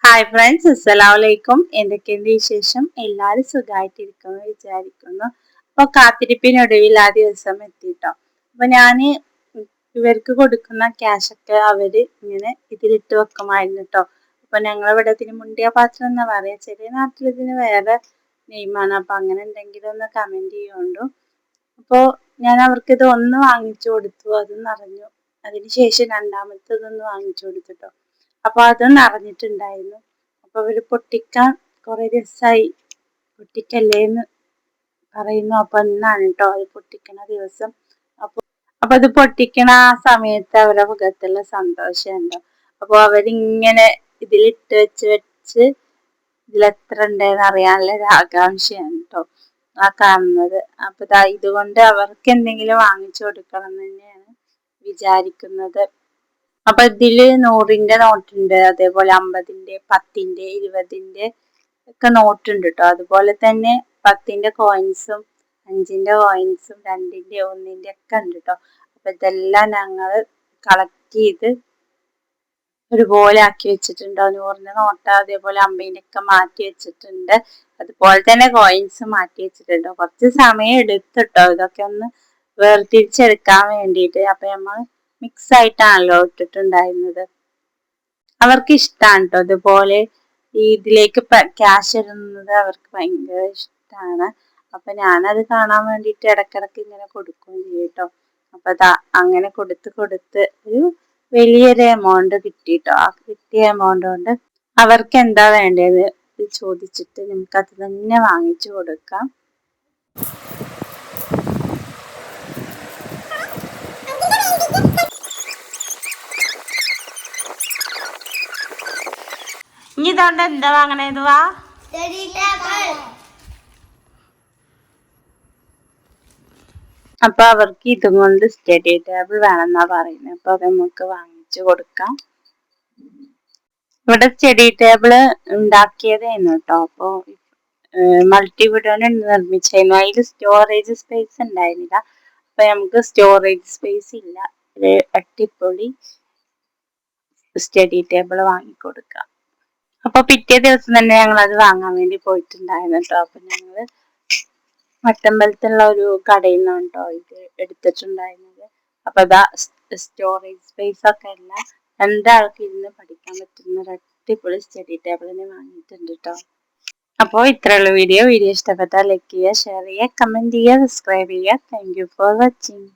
Hi friends, അസ്സലാമലൈക്കും. എന്തൊക്കെയുണ്ട് വിശേഷം? എല്ലാവരും സുഖമായിട്ടിരിക്കുന്നു വിചാരിക്കുന്നു. അപ്പോൾ കാത്തിരിപ്പിനൊടുവിൽ ആ ദിവസം എത്തിട്ടോ. അപ്പൊ ഞാന് ഇവർക്ക് കൊടുക്കുന്ന ക്യാഷൊക്കെ അവര് ഇങ്ങനെ ഇതിലിട്ട് വെക്കുമായിരുന്നു കേട്ടോ. അപ്പൊ ഞങ്ങളിവിടെ ഇതിന് മുണ്ടിയ പാത്രം എന്നാ പറയാ, ചെറിയ നാട്ടിൽ ഇതിന് വേറെ നെയ്മാണ്. അപ്പൊ അങ്ങനെ എന്തെങ്കിലും ഒന്ന് കമന്റ് ചെയ്യുകൊണ്ടു. അപ്പോ ഞാൻ അവർക്ക് ഇത് ഒന്ന് വാങ്ങിച്ചു കൊടുത്തു, അത് നിറഞ്ഞു. അതിനുശേഷം രണ്ടാമത്തതൊന്ന് വാങ്ങിച്ചു കൊടുത്തിട്ടോ. അപ്പൊ അത് നിറഞ്ഞിട്ടുണ്ടായിരുന്നു. അപ്പൊ അവര് പൊട്ടിക്കാൻ കുറെ ദിവസമായി പൊട്ടിക്കല്ലേന്ന് പറയുന്നു. അപ്പൊ ഇന്നാണ് കേട്ടോ അത് പൊട്ടിക്കണ ദിവസം. അപ്പൊ അത് പൊട്ടിക്കണ ആ സമയത്ത് അവരുടെ മുഖത്തുള്ള സന്തോഷം ഉണ്ടോ. അപ്പൊ അവരിങ്ങനെ ഇതിലിട്ട് വെച്ച് ഇതിലെത്ര ഉണ്ടെന്ന് അറിയാനുള്ള ഒരു ആകാംക്ഷയാണ് കേട്ടോ ആ കാണുന്നത്. അപ്പൊ ഇതുകൊണ്ട് അവർക്ക് എന്തെങ്കിലും വാങ്ങിച്ചു കൊടുക്കണം എന്ന് തന്നെയാണ് വിചാരിക്കുന്നത്. അപ്പൊ ഇതില് 100ന്റെ നോട്ടുണ്ട്, അതേപോലെ 50ന്റെ, 10ന്റെ, 20ന്റെ ഒക്കെ നോട്ടുണ്ട് കേട്ടോ. അതുപോലെ തന്നെ 10ന്റെ കോയിൻസും 5ന്റെ കോയിൻസും 2ന്റെ 1ന്റെ ഒക്കെ ഉണ്ട് കേട്ടോ. അപ്പൊ ഇതെല്ലാം ഞങ്ങള് കളക്ട് ചെയ്ത് ഒരുപോലെ ആക്കി വെച്ചിട്ടുണ്ട്. 100ന്റെ നോട്ട് അതേപോലെ 50ന്റെ ഒക്കെ മാറ്റി വെച്ചിട്ടുണ്ട്. അതുപോലെ തന്നെ കോയിൻസ് മാറ്റി വെച്ചിട്ടുണ്ട്. കുറച്ച് സമയം എടുത്തിട്ടോ ഇതൊക്കെ ഒന്ന് വേർതിരിച്ചെടുക്കാൻ വേണ്ടിയിട്ട്. അപ്പൊ നമ്മൾ മിക്സ് ആയിട്ടാണല്ലോ ഇട്ടിട്ടുണ്ടായിരുന്നത്. അവർക്ക് ഇഷ്ടമാണ് കേട്ടോ ഇതുപോലെ ഇതിലേക്ക് ക്യാഷ് ഇടുന്നത്, അവർക്ക് ഭയങ്കര ഇഷ്ടമാണ്. അപ്പൊ ഞാനത് കാണാൻ വേണ്ടിയിട്ട് ഇടക്കിടക്ക് ഇങ്ങനെ കൊടുക്കുകയും ചെയ്യും കേട്ടോ. അപ്പൊ അങ്ങനെ കൊടുത്ത് ഒരു വലിയൊരു എമൗണ്ട് കിട്ടിട്ടോ. ആ കിട്ടിയ എമൗണ്ട് കൊണ്ട് അവർക്ക് എന്താ വേണ്ടത് ചോദിച്ചിട്ട് നമുക്കത് തന്നെ വാങ്ങിച്ചു കൊടുക്കാം. ഇനി ഇതുകൊണ്ട് എന്താ വാങ്ങണേത്? വാ, അപ്പൊ അവർക്ക് ഇതും കൊണ്ട് സ്റ്റഡി ടേബിൾ വേണമെന്നാ പറയുന്നത്. അപ്പൊ നമുക്ക് വാങ്ങിച്ചു കൊടുക്കാം. ഇവിടെ സ്റ്റഡി ടേബിള് ഉണ്ടാക്കിയതായിരുന്നു കേട്ടോ. അപ്പൊ മൾട്ടിവുഡാണ് നിർമ്മിച്ചായിരുന്നു. അതിൽ സ്റ്റോറേജ് സ്പേസ് ഉണ്ടായിരുന്നില്ല. അപ്പൊ നമുക്ക് സ്റ്റോറേജ് സ്പേസ് ഇല്ല. ഒരു അടിപൊളി സ്റ്റഡി ടേബിൾ വാങ്ങിക്കൊടുക്കാം. അപ്പൊ പിറ്റേ ദിവസം തന്നെ ഞങ്ങൾ അത് വാങ്ങാൻ വേണ്ടി പോയിട്ടുണ്ടായിരുന്നു കേട്ടോ. അപ്പൊ ഞങ്ങള് മട്ടമ്പലത്തുള്ള ഒരു കടയിൽ നിന്നാണ് കേട്ടോ ഇത് എടുത്തിട്ടുണ്ടായിരുന്നത്. അപ്പൊ അതാ സ്റ്റോറേജ് സ്പേസ് ഒക്കെ അല്ല, രണ്ടാൾക്ക് ഇരുന്ന് പഠിക്കാൻ പറ്റുന്ന ഒരു അടിപൊളി സ്റ്റഡി ടേബിളിന് വാങ്ങിയിട്ടുണ്ട് കേട്ടോ. അപ്പോൾ ഇത്രയുള്ള വീഡിയോ ഇഷ്ടപ്പെട്ടാൽ ലൈക്ക് ചെയ്യുക, ഷെയർ ചെയ്യുക, കമന്റ് ചെയ്യുക, സബ്സ്ക്രൈബ് ചെയ്യുക. Thank you for watching.